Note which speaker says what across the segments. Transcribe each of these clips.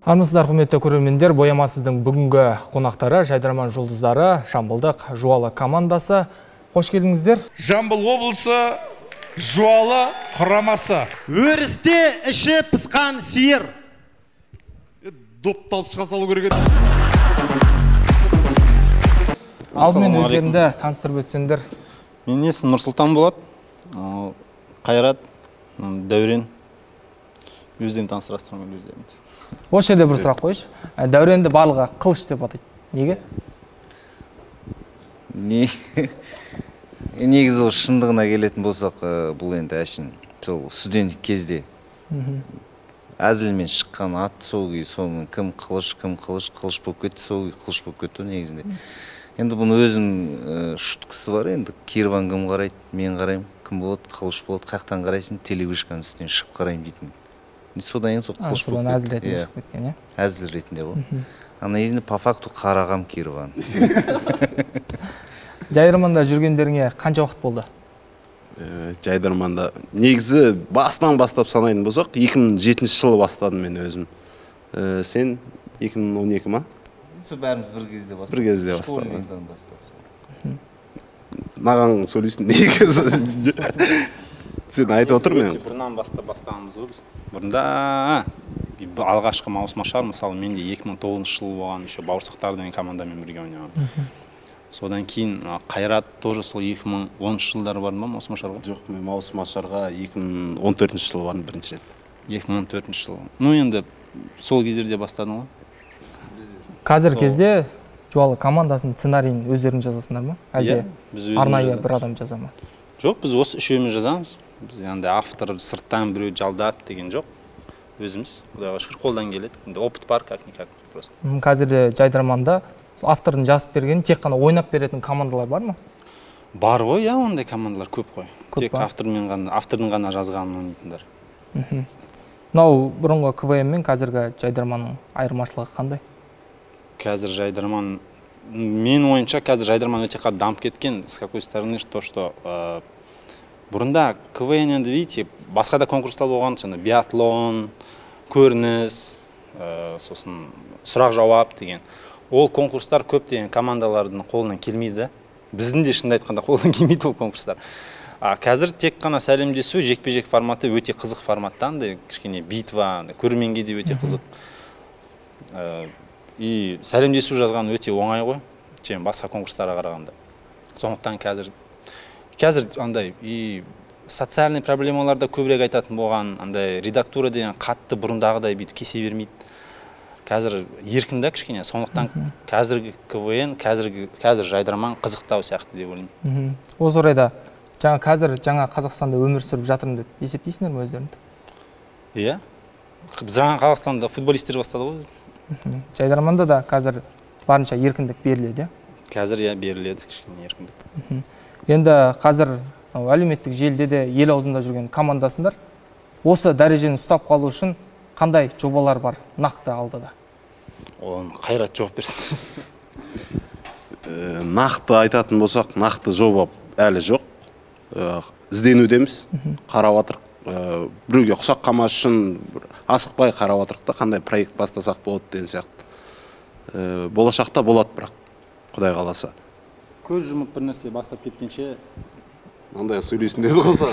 Speaker 1: Армысыздар, құрметті көрермендер, боямасыздың бүгінгі қонақтары Жайдарман жұлдыздары Жамбылдық Жуалы командасы. Қош келдіңіздер.
Speaker 2: Жамбыл облысы Жуалы құрамасы.
Speaker 3: Өрісте іші пысқан сиыр.
Speaker 2: Доп шыға салу керек еді.
Speaker 1: Алдымен өздеріңді таныстырып өтсеңдер.
Speaker 4: Мен есім Нұрсұлтан болады. Қайрат, Дәурен. Өздерін таныстырастырған өздерімді.
Speaker 1: Осы жерде бір сұрақ қойшы. Дәуренді барлығы қылыш деп атайды. Неге?
Speaker 5: Негізі ол шындығына келетін болсақ, бұл енді әшін сол студент кезде әзілмен шыққан ат сол күй, соның кім қылыш болып кетті, сол қылыш болып кетті негізінде. Енді бұны өзінің шуткасы бар, енді керван кім қарайды, мен қараймын, кім болады, қылыш болады, қаяқтан қарайсың, телевишканың үстінен шығып қараймын деймін. Содан ең сол қылыш болып
Speaker 1: әзіл ретінде шығып кеткен, е?
Speaker 5: Әзіл ретінде ғой. Ана езінде по факту қарағам керван.
Speaker 1: Жайдарманда жүргендеріңе қанша уақыт болды?
Speaker 3: Жайдарманда негізі бастан бастап санайтын болсақ, 2007 жылы бастадым мен өзім. Сен 2012 ма?
Speaker 5: Сол бәріміз бір кезде бастадық.
Speaker 3: Бір кезде бастадық. Маған сөйлейсің негізі. Сен айтып отыр мен.
Speaker 4: Бұрыннан бастағанбыз ғой біз. Бұрында алғашқы маусымашар, мысалы менде 2009 жылы болған, еще Бауырсақтар деген командамен бірге ойнаған. Содан кейін Қайрат тоже сол 2010 жылдары бардың ба маусымашарға?
Speaker 3: Жоқ, мен маусымашарға 2014 жылы бардым бірінші рет.
Speaker 4: 2014 жылы. Ну енді сол кездерде бастадың ғой.
Speaker 1: Қазір кезде Жуалы командасының сценарийін өздерің жазасыңдар ма? Әлде арнайы бір адам жаза ма?
Speaker 4: Жоқ, біз осы үшеуміз жазамыз. Біз енді автор сырттан біреу жалдап деген жоқ. Өзіміз, Құдайға шүкір, қолдан келеді. Енді опыт бар, как-никак просто.
Speaker 1: Қазірде Жайдарманда автордың жазып берген, тек қана ойнап беретін командалар бар ма?
Speaker 4: Бар ғой, я, ондай командалар көп қой. Тек автордың ғана жазғанын ойнайтындар.
Speaker 1: Мынау бұрынғы КВМ мен қазіргі Жайдарманның айырмашылығы қандай?
Speaker 4: Қазір Жайдарман, мен ойымша қазір Жайдарман өте қатты дамып кеткен. С какой стороны, то, что бұрында КВН енді, видите, басқа да конкурстар болған, биатлон, көрініс, сосын сұрақ-жауап деген. Ол конкурстар көптеген командалардың қолынан келмейді. Біздің де шынды айтқанда қолынан келмейді ол конкурстар. Қазір тек қана сәлемдесу, жекпе-жек форматы өте қызық форматтан, кішкене битва, көрерменге де өте қызық. И сәлемдесу жазған өте оңай ғой, басқа конкурстарға қарағанда. Сондықтан қазір андай социальный проблемаларда көбірек айтатын болған, андай редактура деген қатты бұрындағыдай бүйтіп кесе бермейді. Қазір еркінді кішкене, сондықтан қазіргі КВН, қазір Жайдарман қызықтау сияқты деп ойлаймын.
Speaker 1: Осы орайда қазір жаңа Қазақстанда өмір сүріп жатырмын деп есептейсіңдер ме өздеріңді?
Speaker 4: Иә. Жаңа Қазақстанда футболистер бастады ғой.
Speaker 1: Жайдарманда да қазір барынша еркіндік беріледі.
Speaker 4: Қазір беріледі кішкене еркіндік.
Speaker 1: Енді қазір әлеуметтік желіде де ел аузында жүрген командасындар. Осы дәрежені ұстап қалу үшін қандай жобалар бар нақты алдыда?
Speaker 4: Оны Қайрат жауап берсін.
Speaker 3: Нақты айтатын болсақ, нақты жоба әлі жоқ. Ізденудеміз, қарап отырық. Біреуге құсақ қамас үшін асықпай қарап отырық та, қандай проект бастасақ болады деген сияқты. Болашақта болады бірақ, Құдай қаласа.
Speaker 4: Көз жұмып бір нәрсе бастап кеткенше...
Speaker 3: Андай сөйлесін деді қоса.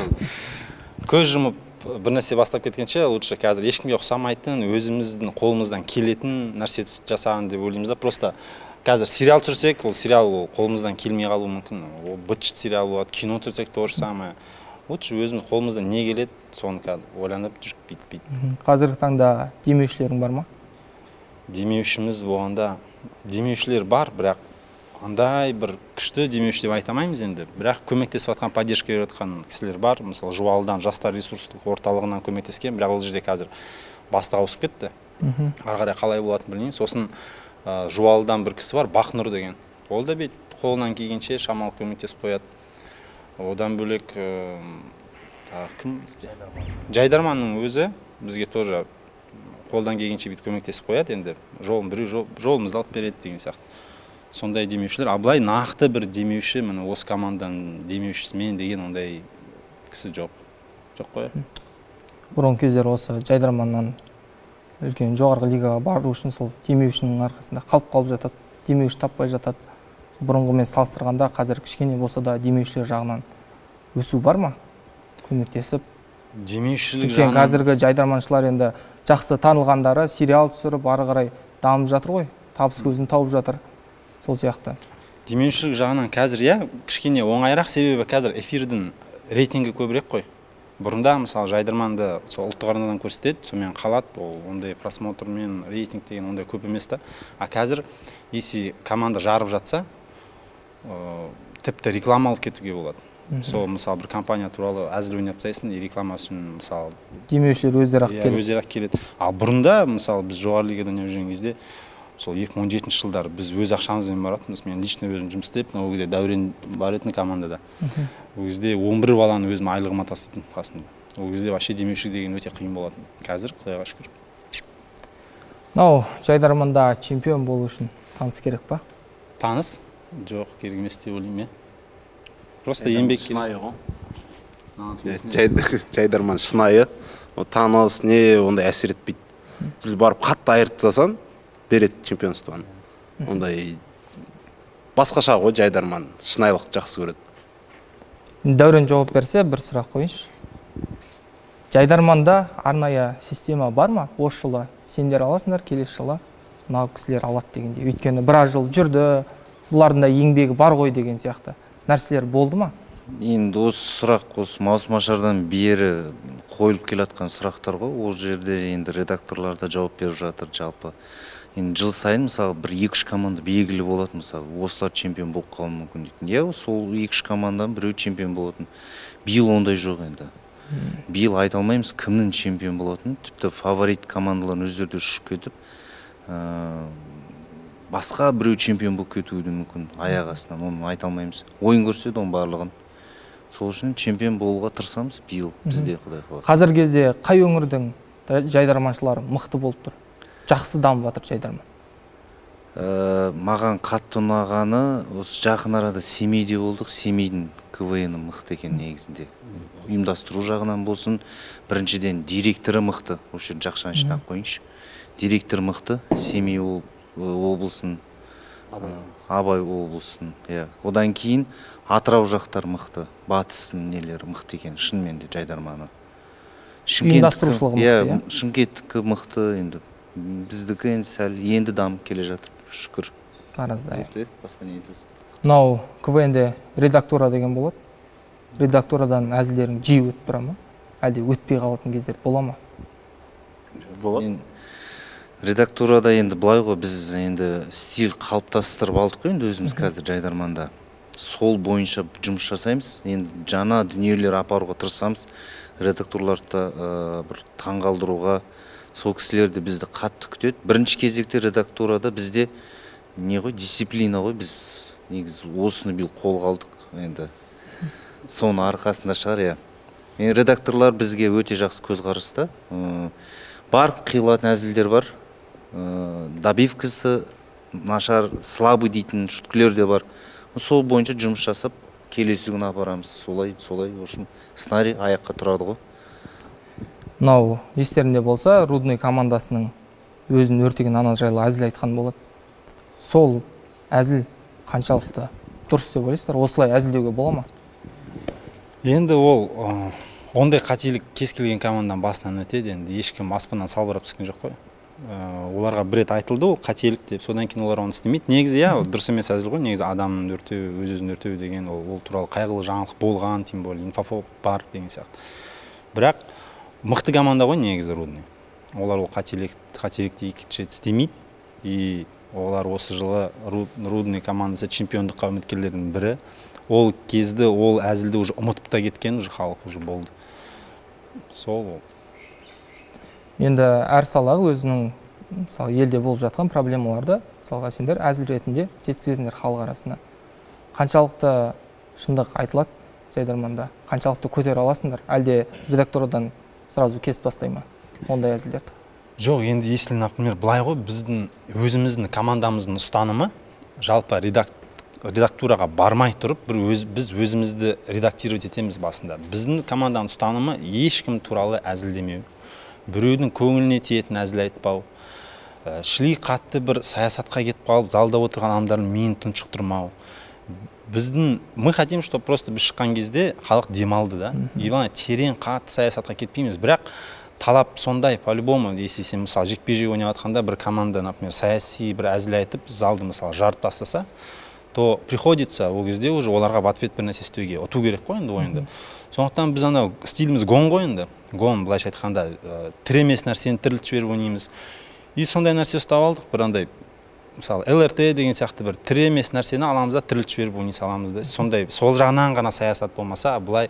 Speaker 4: Көз жұмып бір нәрсе бастап кеткенше, лучше қазір ешкімге ұқсамайтын, өзіміздің қолымыздан келетін нәрсе жасаған деп ойлаймыз да. Просто қазір сериал түсірсек, ол сериал қолымыздан келмей қалуы мүмкін. Ол быт-шыт сериал болады, кино түсірсек то же самое. Лучше өзіміз қолымыздан не келеді, соны ойланып жүріп бит-бит.
Speaker 1: Қазіргі таңда демеушілерің бар ма?
Speaker 4: Демеушіміз болғанда, демеушілер бар, бірақ андай бір күшті демеуші деп айтамаймыз енді. Бірақ көмектесіп жатқан, поддержка беріп жатқан кісілер бар. Мысалы, Жуалыдан жастар ресурстық орталығынан көмектескен, бірақ ол жерде қазір бастық ауысып кетті. Ары қарай қалай болатынын білмеймін. Сосын Жуалыдан бір кісі бар, Бақнұр деген. Ол да қолынан келгенше шамалы көмектесіп қояды. Одан бөлек кім? Жайдарманның өзі бізге тоже қолдан келгенше көмектесіп қояды. Енді жолымызды алып береді деген сияқты. Сондай демеушілер, Аблай нақты бір демеуші, міне осы команданың демеушісі мен деген ондай кісі жоқ. Жоқ қой.
Speaker 1: Бұрын кездер осы Жайдарманнан үлкен жоғарғы лигаға бару үшін сол демеушінің арқасында қалып жатады, демеуші таппай жатады. Бұрынғымен салыстырғанда қазір кішкене болса да демеушілер жағынан өсу бар ма? Көмектесіп.
Speaker 4: Демеушілік
Speaker 1: жағынан қазіргі жайдарманшылар енді жақсы танылғандары сериал түсіріп, ары қарай дамып жатыр ғой, табыс көзін тауып жатыр. Сол сияқты.
Speaker 4: Демеушілік жағынан қазір кішкене оңайырақ, себебі қазір эфирдің рейтингі көбірек қой. Бұрында мысалы жайдарманды сол ұлттық арнадан көрсетеді, сонымен қалады, ол ондай просмотр мен рейтинг деген ондай көп емес та. А қазір если команда жарып жатса, тіпті реклама алып кетуге болады. Сол мысалы бір компания туралы әзіл ойнап тастайсың, реклама үшін мысалы
Speaker 1: демеушілер өздері-ақ
Speaker 4: келеді. Ал бұрында мысалы біз жоғары лигада ойнап жүрген кезде сол 2017 жылдары біз өз ақшамызбен баратынбыз. Мен лично өзім жұмыс істеп, ол кезде Дәурен бар еді командада. Ол кезде 11 баланы өзім айлығыма тастайтын қасымда. Ол кезде вообще демеушілік деген өте қиын болатын. Қазір Құдайға шүкір.
Speaker 1: Жайдарманда чемпион болу үшін таныс керек па?
Speaker 4: Таныс? Жоқ, керек емес деп ойлаймын. Просто еңбек
Speaker 3: шынайы ғой. Жайдарман шынайы. Таныс не ондай әсер етпейді. Сіз барып қатты айырып тастасаң, береді чемпионствоны. Ондай басқаша ғой жайдарман, шынайылық жақсы көреді.
Speaker 1: Дәурен жауап берсе, бір сұрақ қойыншы. Жайдарманда арнайы система бар ма? Осы жылы сендер аласыңдар, келесі жылы мынау кісілер алады дегенде. Өйткені біраз жыл жүрді, бұлардың да еңбегі бар ғой деген сияқты нәрселер болды ма?
Speaker 5: Енді осы сұрақ осы маусымашардан бері қойылып келатқан сұрақтар ғой. Ол жерде енді редакторлар да жауап беріп жатыр жалпы. Енді жыл сайын мысалы бір 2-3 команда белгілі болады, мысалы осылар чемпион болып қалуы мүмкін дейтін. Сол 2-3 команданың біреу чемпион болатын. Биыл ондай жоқ енді. Биыл айта алмаймыз кімнің чемпион болатын. Тіпті фаворит командалар өздері ұшып кетіп, басқа біреу чемпион болып кетуі мүмкін аяқ астынан. Оны айта алмаймыз. Ойын көрсетеді оның барлығын. Сол үшін чемпион болуға тырысамыз биыл бізде, Құдай қаласа.
Speaker 1: Қазіргі кезде қай өңірдің жайдарманшылары мықты болып тұр? Жақсы дамып жатыр жайдарман.
Speaker 5: Маған қатты ұнағаны осы жақын арада Семейде болдық. Семейдің КВН-і мықты екен негізінде. Ұйымдастыру жағынан болсын, біріншіден директоры мықты. Осы жақшаны жинап қойыңшы. Директор мықты, Семей облысын, Абай облысын. Одан кейін Атырау жақтар мықты, батыстың нелері мықты екен, шынымен де жайдарманы.
Speaker 1: Ұйымдастырушылығы мықты,
Speaker 5: Шымкенттікі мықты, енді біздікі сәл енді дамып келе жатыр, шүкір.
Speaker 1: Араздай.
Speaker 5: Басқа не айтасыз?
Speaker 1: Мынау КВН-де редактура деген болады. Редактурадан әзілдерің жиі өтіп тұра ма? Әлде өтпей қалатын кездер бола ма?
Speaker 3: Болады.
Speaker 5: Редактурада енді былай ғой, біз енді стиль қалыптастырып алдық қой, енді өзіміз қазір жайдарманда. Сол бойынша жұмыс жасаймыз. Енді жаңа дүниелер апаруға тырысамыз. Редакторларды бір таңғалдыруға, сол кісілерді бізді қатты күтеді. Бірінші кезекте редактурада бізде не ғой, дисциплина ғой. Біз негізі осыны биыл қолға алдық. Енді соның арқасында шығар, редакторлар бізге өте жақсы көзқараста. Бар қиылатын әзілдер бар. Добивкасы нашар, слабый дейтін шүткілер де бар. Сол бойынша жұмыс жасап, келесі күн апарамыз. Солай, үшін сценарий аяққа тұрады ғой.
Speaker 1: Мынау естерінде болса, Рудный командасының өзін өртеген ана жайлы әзіл айтқан болады. Сол әзіл қаншалықты дұрыс деп ойлайсыздар? Осылай әзілдеуге бола ма?
Speaker 4: Енді ол ондай қателік кез келген команданың басынан өтеді. Енді ешкім аспаннан салбырап түскен жоқ қой. Оларға бір рет айтылды ол қателік деп, содан кейін олар оны істемейді. Негізі дұрыс емес әзіл ғой. Негізі адамның өртеу, өз-өзін өртеу деген ол туралы қайғылы жаңалық болған, тем более инфофоб бар деген сияқты. Бірақ мықты команда ғой негізі Рудный. Олар ол қателікті екінші істемейді. И олар осы жылы Рудный командасы чемпиондыққа үміткерлердің бірі. Ол кезді, ол әзілді уже ұмытып та кеткен, уже халық уже болды. Сол.
Speaker 1: Енді әр сала өзінің мысалы елде болып жатқан проблемаларды мысалға сендер әзіл ретінде жеткізесіңдер халық арасына. Қаншалықты шындық айтылады жайдарманда? Қаншалықты көтере аласыңдар? Әлде редактурадан сразу кесіп тастай ма ондай әзілдерді?
Speaker 4: Жоқ, енді если, например, былай ғой, біздің өзіміздің командамыздың ұстанымы жалпы редактураға бармай тұрып, біз өзімізді редактировать етеміз басында. Біздің команданың ұстанымы ешкім туралы әзілдемеу. біреудің көңіліне тиетін әзіл айтпау, шли қатты бір саясатқа кетіп қалып, залда отырған адамдардың миын тұншықтырмау. Мы хотим, чтобы просто біз шыққан кезде халық демалды да. Терең қатты саясатқа кетпейміз, бірақ талап сондай, по-любому, если сен мысалы жекпе-жек ойнап жатқанда бір команда, например, саяси бір әзіл айтып, залды мысалы жарып тастаса, то приходится ол кезде уже оларға в ответ бір нәрсе істеуге ұту керек қой енді ойынды. Сондықтан біз анау стиліміз гон ғой енді. Гон, былайша айтқанда, тіремес нәрсені тірілтіп жіберіп ойнаймыз. И сондай нәрсе ұстап алдық, бір андай, мысалы, ЛРТ деген сияқты бір тіремес нәрсені аламыз да тірілтіп жіберіп ойнай саламыз да. Сондай, сол жағынан ғана саясат болмаса, былай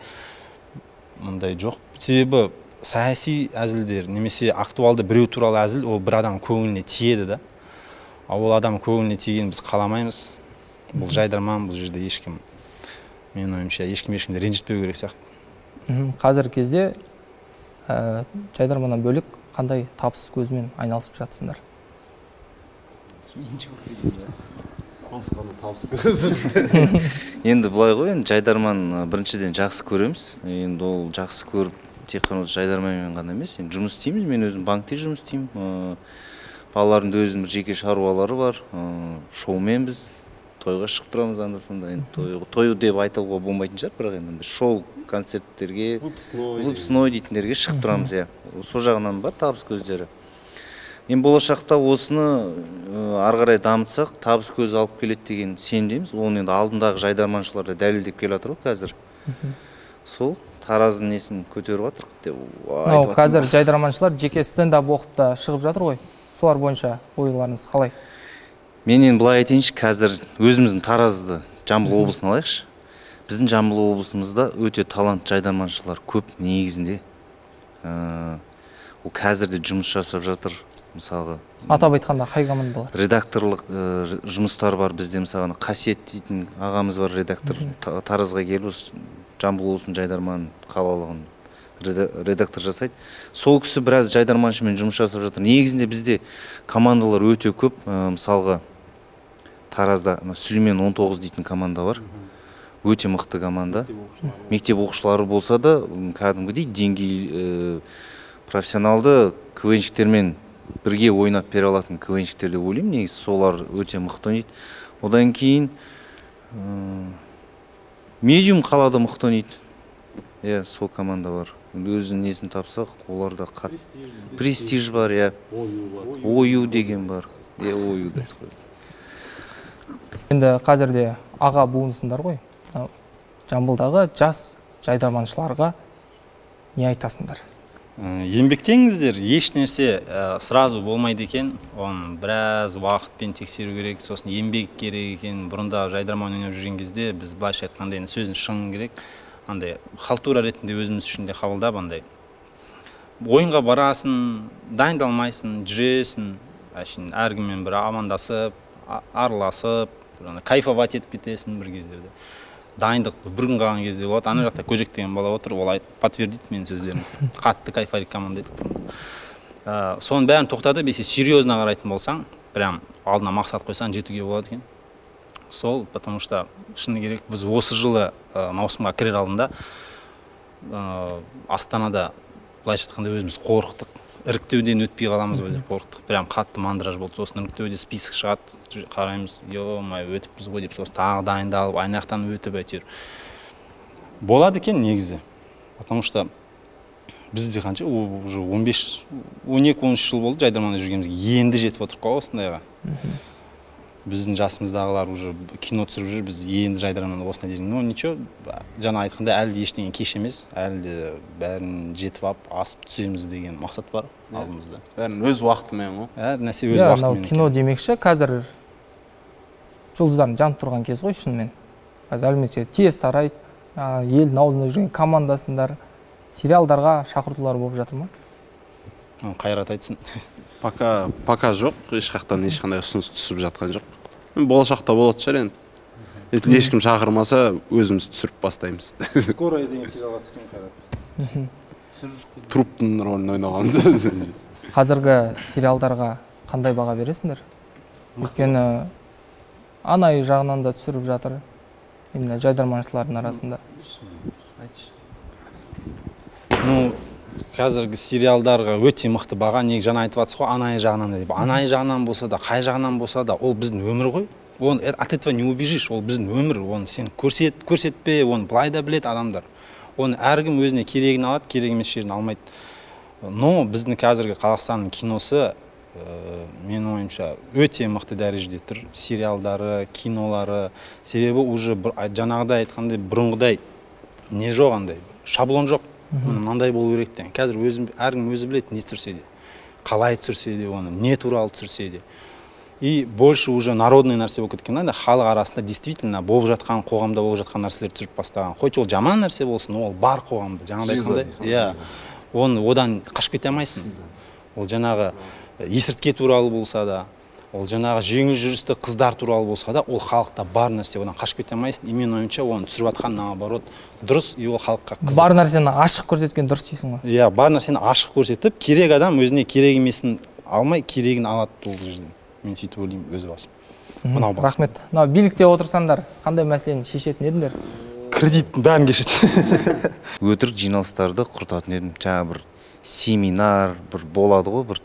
Speaker 4: мұндай жоқ. Себебі саяси әзілдер, немесе актуалды біреу туралы әзіл, ол бір адам көңіліне тиеді да. Ал ол адам көңіліне тиген біз қаламаймыз. Бұл жайдарман, бұл жерде ешкім, мен ойымша, ешкімді ренжітпеу керек сияқты.
Speaker 1: Қазіргі кезде жайдарманнан бөлек қандай табыс көзімен айналысып жатсыңдар?
Speaker 5: Енді былай ғой, жайдарман біріншіден жақсы көреміз. Енді ол жақсы көріп, тек қана жайдарманмен ғана емес, жұмыс істейміз. Мен өзім банкте жұмыс істеймін. Балалардың да өзінің жеке шаруалары бар. Шоумен біз тойға шығып тұрамыз анда-санда. Той деп айтуға болмайтын шығар, бірақ енді шоу концерттерге, выпускной дейтіндерге шығып тұрамыз. Сол жағынан бар табыс көздері. Енді болашақта осыны ары қарай дамытсақ, табыс көзі алып келеді деген сенеміз. Оны енді алдындағы жайдарманшылар да дәлелдеп келе жатыр ғой қазір. Сол Тараздың несін көтеріп жатыр деп айтып жатсың.
Speaker 1: Қазір жайдарманшылар жеке стендап оқып та шығып жатыр ғой. Солар бойынша ойларыңыз қалай?
Speaker 5: Мен енді былай айтайыншы, қазір өзіміздің Таразды, Жамбыл облысын алайықшы. Біздің Жамбыл облысымызда өте талант жайдарманшылар көп негізінде. Ол қазірде жұмыс жасап жатыр. Мысалға,
Speaker 1: атап айтқанда қай командалар?
Speaker 5: Редакторлық жұмыстар бар бізде. Мысалға, Қасиет дейтін ағамыз бар, редактор. Таразға келіп, Жамбыл облысының жайдарман қалалығын редактор жасайды. Сол кісі біраз жайдарманшымен жұмыс жасап жатыр. Негізінде бізде командалар өте көп. Мысалға, Таразда Сүлеймен 19 дейтін команда бар. Өте мықты команда. Мектеп оқушылары болса да, кәдімгідей деңгей профессионалды КВНщиктермен бірге ойнап бере алатын КВНщиктер деп ойлаймын. Негізі солар өте мықты ойнайды. Одан кейін Медиум қалада мықты ойнайды. Сол команда бар. Өзінің несін тапсақ, оларда престиж бар, ою деген бар. Ою да айтқызды.
Speaker 1: Енді қазірде аға буынсыңдар ғой. Жамбылдағы жас жайдарманшыларға не айтасыңдар?
Speaker 4: Еңбектеңіздер, еш нәрсе сразу болмайды екен. Оны біраз уақытпен тексеру керек, сосын еңбек керек екен. Бұрында жайдарман ойнап жүрген кезде біз былайша айтқанда сөзін шын керек. Андай халтура ретінде өзіміз үшін де қабылдап, андай ойынға барасың, дайындалмайсың, жүресің, әркіммен бір амандасып, араласып, кайфовать етіп кетесің бір кездерде. Дайындық бір күн қалған кезде болады. Ана жақта Көжек деген бала отыр, ол подтвердит менің сөздерімді. Қатты кайфарик команда едік. Соның бәрін тоқтатып, если серьезно қарайтын болсаң, прям алдына мақсат қойсаң жетуге болады екен. Сол, потому что шыны керек, біз осы жылы маусымға кірер алдында Астанада былайша айтқанда өзіміз қорықтық. Іріктеуден өтпей қаламыз ғой деп қорықтық. Прям қатты мандраж болды. Сосын іріктеуде список шығады. Қараймыз, ё-май, өтіппіз ғой деп, сосын тағы дайындалып, айнақтан өтіп әйтеуір. Болады екен негізі. Потому что бізде қанша, уже 12-13 жыл болды жайдарманда жүргенімізге, енді жетіп отырып қой осындайға. Біздің жасымыздағылар уже кино түсіріп жүр, біз енді жайдарманда осындай дейін. Но ничего, жаңа айтқанда әлі ештеңе кеш емес, әлі бәрін жетіп ап, асып түсеміз деген мақсат бар алдымызда.
Speaker 3: Бәрін өз уақытымен ғой.
Speaker 4: Әр нәрсе өз уақытымен.
Speaker 1: Кино демекші, қазір жұлдыздардың жанып тұрған кез ғой шынымен. Қазір әлеуметтік тез тарайды, елдің аузында жүрген командасындар, сериалдарға шақыртулар болып жатыр ма?
Speaker 4: Қайрат айтсын.
Speaker 3: Пока жоқ, ешқақтан ешқандай ұсыныс түсіп жатқан жоқ. Болашақта болады шығар енді. Если ешкім шақырмаса, өзіміз түсіріп бастаймыз.
Speaker 4: Скорая деген сериалға түскен Қайрат.
Speaker 3: Труптың рөлін ойнағанды.
Speaker 1: Қазіргі сериалдарға қандай баға бересіңдер? Өйткені анай жағынан да түсіріп жатыр. Именно жайдарманшылардың арасында.
Speaker 4: қазіргі сериалдарға өте мықты баға. Неге жаңа айтып жатсыз ғой, анайы жағынан деп. Анайы жағынан болса да, қай жағынан болса да, ол біздің өмір ғой. Оны от этого не убежишь, ол біздің өмір. Оны сен көрсетпе, оны былай да білет адамдар. Оны әркім өзіне керегін алады, керек емес жерін алмайды. Но біздің қазіргі Қазақстанның киносы, менің ойымша, өте мықты дәрежеде тұр. Сериалдары, кинолары. Себебі уже жаңағыдай айтқандай бұрынғыдай не жоқ андай, шаблон жоқ. Мынандай болу керек деген. Қазір әркім өзі біледі, не түсірсе де, қалай түсірсе де, оны не туралы түсірсе де. И больше уже народный нәрсе болып кеткен, халық арасында действительно болып жатқан, қоғамда болып жатқан нәрселер түсіріп бастаған. Хоть ол жаман нәрсе болсын, ол бар қоғамда. Жаңағыдай айтқандай, оны одан қашып кете алмайсың. Ол жаңағы есіртке туралы болса да, ол жаңағы жеңіл жүрісті қыздар туралы болса да, ол халықта бар нәрсе, одан қашып кете алмайсың. И мен ойымша, оны түсіріп жатқан наоборот дұрыс, и ол халыққа қызық.
Speaker 1: Бар нәрсені ашық көрсеткен дұрыс дейсің ғой.
Speaker 4: Иә, бар нәрсені ашық көрсетіп, керек адам өзіне керек емесін алмай, керегін алады бұл жерден. Мен сөйтіп ойлаймын өз басым.
Speaker 1: Рахмет. Билікте отырсаңдар, қандай мәселені шешетін едіңдер?
Speaker 4: Кредиттің бәрін кешеді.
Speaker 5: Өтірік жиналыстарды құртатын едім. Жаңа бір семинар, бір болады ғой, бір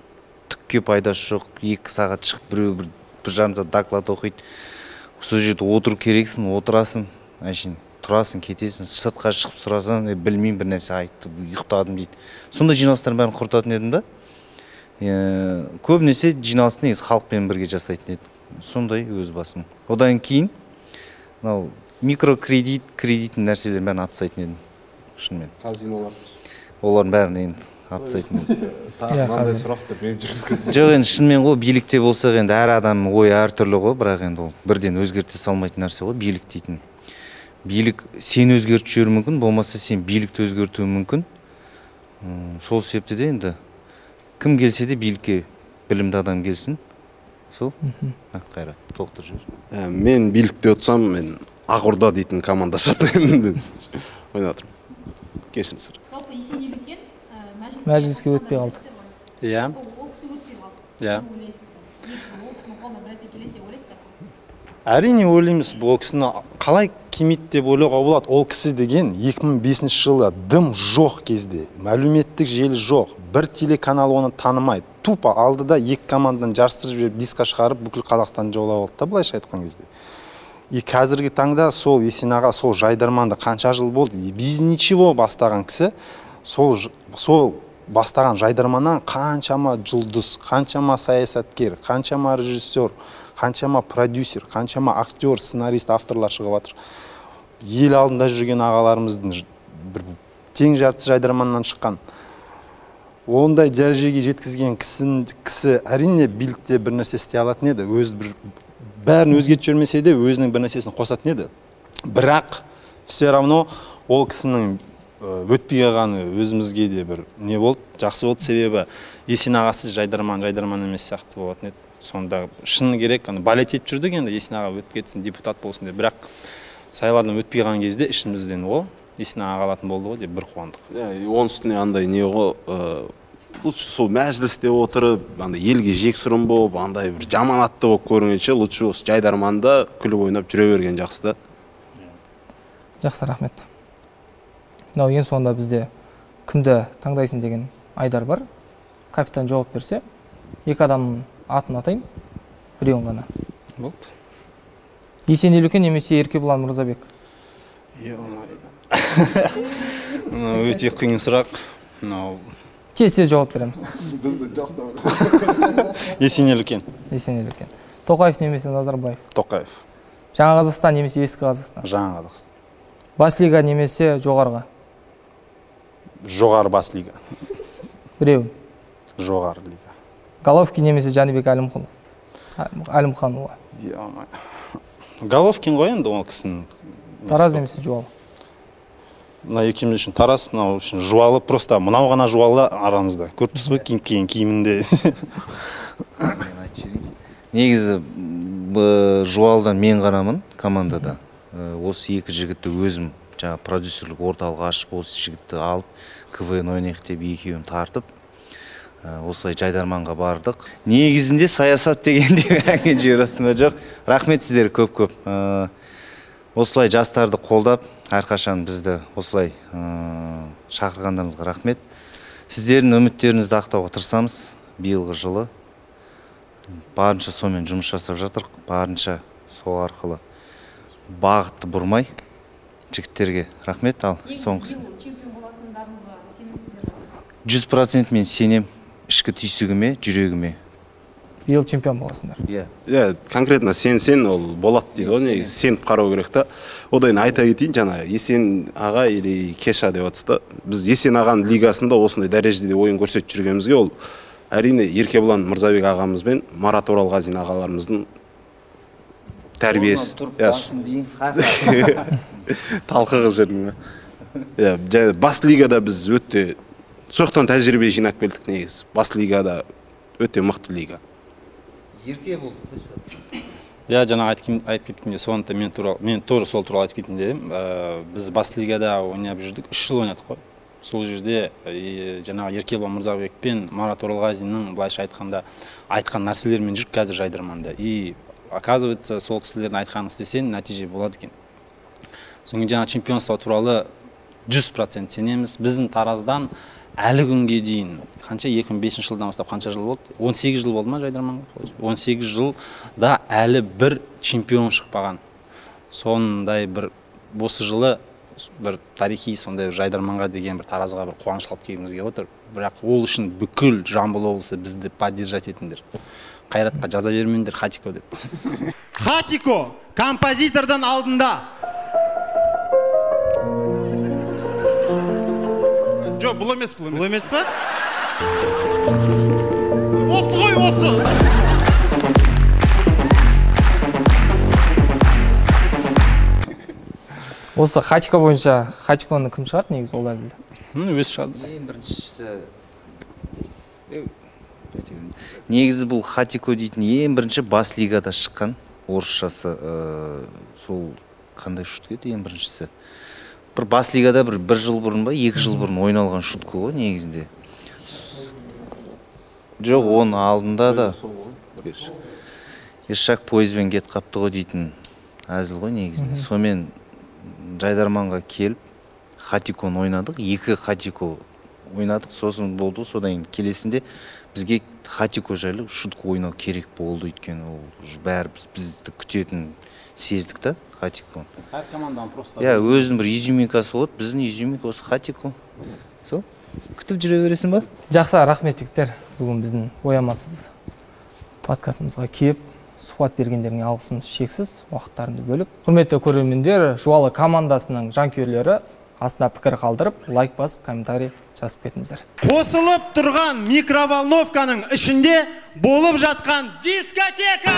Speaker 5: түкке пайдасы жоқ, 2 сағат шығып біреу бір жарым сағат доклад оқиды. Сол жерде отыру керексің, отырасың, әшейін тұрасың, кетесің, сыртқа шығып сұрасаң, білмеймін, бір нәрсе айтты, ұйықтадым дейді. Сондай жиналыстардың бәрін құртатын едім да. Көбінесе жиналысын негізі халықпен бірге жасайтын еді. Сондай өз басым. Одан кейін микрокредит, кредиттің нәрселерін бәрін алып тастайтын едім. Шынымен.
Speaker 3: Казинолар.
Speaker 5: Олардың бәрін енді алып тастайтын едім.
Speaker 3: Мынандай сұрақ деп мен жүргізіп
Speaker 5: жоқ, енді шынымен ғой, билікте болсақ енді әр адамның ойы әртүрлі ғой, бірақ енді ол бірден өзгерте салмайтын нәрсе ғой, билік дейтін. Билік сен өзгертіп жіберуі мүмкін, болмаса сен билікті өзгертуі мүмкін. Сол себепті де енді кім келсе де билікке білімді адам келсін. Сол? Қайрат, толықтыр жүр.
Speaker 3: Мен билікте отырсам, мен Ақорда дейтін команда шатырмын. Ойнап отырмын. Кешіріңіздер.
Speaker 6: Жалпы Есенберген
Speaker 1: Мәжіліске өтпей қалды.
Speaker 4: Иә.
Speaker 6: Ол кісі өтпей қалды.
Speaker 4: Иә.
Speaker 6: Ол кісінің қолына бір нәрсе келеді деп ойлайсыздар ма?
Speaker 4: Әрине ойлаймыз, бұл кісіні қалай кемейді деп ойлауға болады. Ол кісі деген 2005 жылы дым жоқ кезде, мәлуметтік желі жоқ, бір телеканал оны танымайды. Тупо алдыда 2 командадан жарыстырып жіберіп диско шығарып бүкіл Қазақстанды жаулап алды, былайша айтқан кезде. И қазіргі таңда сол Есен аға сол жайдарманды қанша жыл болды, без ничего бастаған кісі, сол бастаған жайдарманнан қаншама жұлдыз, қаншама саясаткер, қаншама режиссер, қаншама продюсер, қаншама актер, сценарист, авторлар шығып жатыр. Ел алдында жүрген ағаларымыздың бір тең жартысы жайдарманнан шыққан. Ондай дәрежеге жеткізген кісі әрине билікте бір нәрсе істей алатын еді. Бәрін өзгертіп жүрмесе де өзінің бір нәрсесін қосатын еді. Бірақ все равно ол кісінің өтпей қалғаны өзімізге де бір не болды, жақсы болды. Себебі Есен ағасы жайдарман емес сияқты болатын еді. Сонда шыны керек, балет етіп жүрдік енді Есен аға өтіп кетсін, депутат болсын деп. Бірақ сайлаудан өтпей қалған кезде ішімізден Есен аға қалатын болды ғой деп бір қуандық.
Speaker 3: Оның үстіне андай не ғой, лучше сол мәжілісте отырып, андай елге жексұрын болып, андай бір жаманатты болып көрінгенше, лучше осы жайдарманда күліп ойнап жүре берген жақсы да.
Speaker 1: Жақсы, рахмет. Ең соңында бізде кімді таңдайсың деген Айдар бар. Капитан жауап берсе, 2 адамның атын атайын, біреуін ғана.
Speaker 4: Болды.
Speaker 1: Есенелікен немесе Еркебұлан Мырзабек?
Speaker 4: Өте қиын сұрақ.
Speaker 1: Тез жауап береміз.
Speaker 4: Есенелікен.
Speaker 1: Есенелікен. Тоқаев немесе Назарбаев?
Speaker 4: Тоқаев.
Speaker 1: Жаңа Қазақстан немесе ескі Қазақстан?
Speaker 4: Жаңа Қазақстан.
Speaker 1: Бас лига немесе жоғарғы?
Speaker 4: Жоғары бас лига.
Speaker 1: Біреуін?
Speaker 4: Жоғары лига.
Speaker 1: Головкин немесе Жәнібек Әлімханұлы?
Speaker 4: Головкин ғой енді ол кісінің.
Speaker 1: Тараз немесе Жуалы?
Speaker 4: Мына екеуміз үшін Тараз, мынау үшін Жуалы. Просто мынау ғана Жуалы арамызда. Көріпсіз ғой киген киімінде.
Speaker 5: Негізі Жуалыдан мен ғанамын командада. Осы 2 жігітті өзім жаңа продюсерлік орталық ашып, осы жігітті алып, КВН ойнайық деп 2-ін тартып, осылай жайдарманға бардық. Негізінде саясат дегенде әңгіме жіберасың ба? Жоқ. Рахмет сіздер көп-көп. Осылай жастарды қолдап, әрқашан бізді осылай шақырғандарыңызға рахмет. Сіздердің үміттеріңізді ақтауға тырысамыз. Биылғы жылы барынша сонымен жұмыс жасап жатырық. Барынша сол арқылы бағытты бұрмай жігіттерге рахмет. Ал соңғы
Speaker 6: чемпион болатындарыңызға сенімсіздер ме?
Speaker 5: 100% мен сенем, ішкі түйсігіме, жүрегіме.
Speaker 1: Биыл чемпион боласыңдар.
Speaker 3: Иә, конкретно сен ол болады дейді ғой, негізі сеніп қарау керек та. Одан айта кетейін, жаңа Есен аға или Кеша деп жатсыз да. Біз Есен ағаның лигасында осындай дәрежеде ойын көрсетіп жүргенімізге ол әрине Еркебұлан Мырзабек ағамыз бен Марат Оралғазин ағаларымыздың тәрбиесі. Талқыға жүрдің. Иә, бас лигада біз өте соқтан тәжірибе жинап келдік негіз. Бас лигада өте мықты лига.
Speaker 5: Ерке болды.
Speaker 4: Я жаңа айтып кеткенде соны мен тоже сол туралы айтып кетейін дедім. Біз бас лигада ойнап жүрдік, 3 жыл ойнадық қой. Сол жерде жаңағы Еркебұлан Мырзабек пен Марат Оралғазиннің былайша айтқан нәрселермен жүріп қазір Жайдарманда. И оказывается, сол кісілердің айтқанын істесең, нәтиже болады екен. Соңғы жаңа чемпионство туралы 100% сенеміз. Біздің Тараздан әлі күнге дейін, қанша 2005 жылдан бастап қанша жыл болды? 18 жыл болды ма Жайдарманға? 18 жылда әлі бір чемпион шықпаған. Сондай бір осы жылы бір тарихи сондай Жайдарманға деген бір Таразға бір қуаныш алып келгіміз келіп отыр. Бірақ ол үшін бүкіл Жамбыл облысы бізді поддержать етіңдер. Қайратқа жаза бермеңдер Хатико деп.
Speaker 7: Хатико композитордан алдында.
Speaker 2: Жоқ, бұл емес,
Speaker 7: Бұл емес па?
Speaker 2: Осы ғой, осы.
Speaker 1: Осы Хатико бойынша Хатиконы кім шығарды негізі ол әзілді?
Speaker 4: Өз шығарды.
Speaker 5: Ең біріншісі негізі бұл Хатико дейтін ең бірінші бас лигада шыққан орысшасы. Сол қандай шутка еді ең біріншісі? Бір бас лигада бір жыл бұрын ба, 2 жыл бұрын ойналған шутка ғой негізінде. Жоқ, оның алдында да Ешак пойызбен кет қапты ғой дейтін әзіл ғой негізінде. Сомен Жайдарманға келіп Хатиконы ойнадық, 2 Хатико ойнадық, сосын болды. Содан келесінде бізге Хатико жайлы шутка ойнау керек болды, өйткені ол бәрі бізді күтетін сездік та Хатико.
Speaker 4: Әр команданың просто.
Speaker 5: Иә, өзінің бір изюминкасы болады, біздің изюминка осы Хатико. Сол, күтіп жүре бересің ба?
Speaker 1: Жақсы, рахмет жігіттер. Бүгін біздің боямасыз подкастымызға келіп, сұхбат бергендеріңе алғысымыз шексіз, уақыттарыңды бөліп. Құрметті көрермендер, Жуалы командасының жанкүйерлері астына пікір қалдырып, лайк басып, комментарий жазып кетіңіздер.
Speaker 7: Қосылып тұрған микроволновканың ішінде болып жатқан дискотека!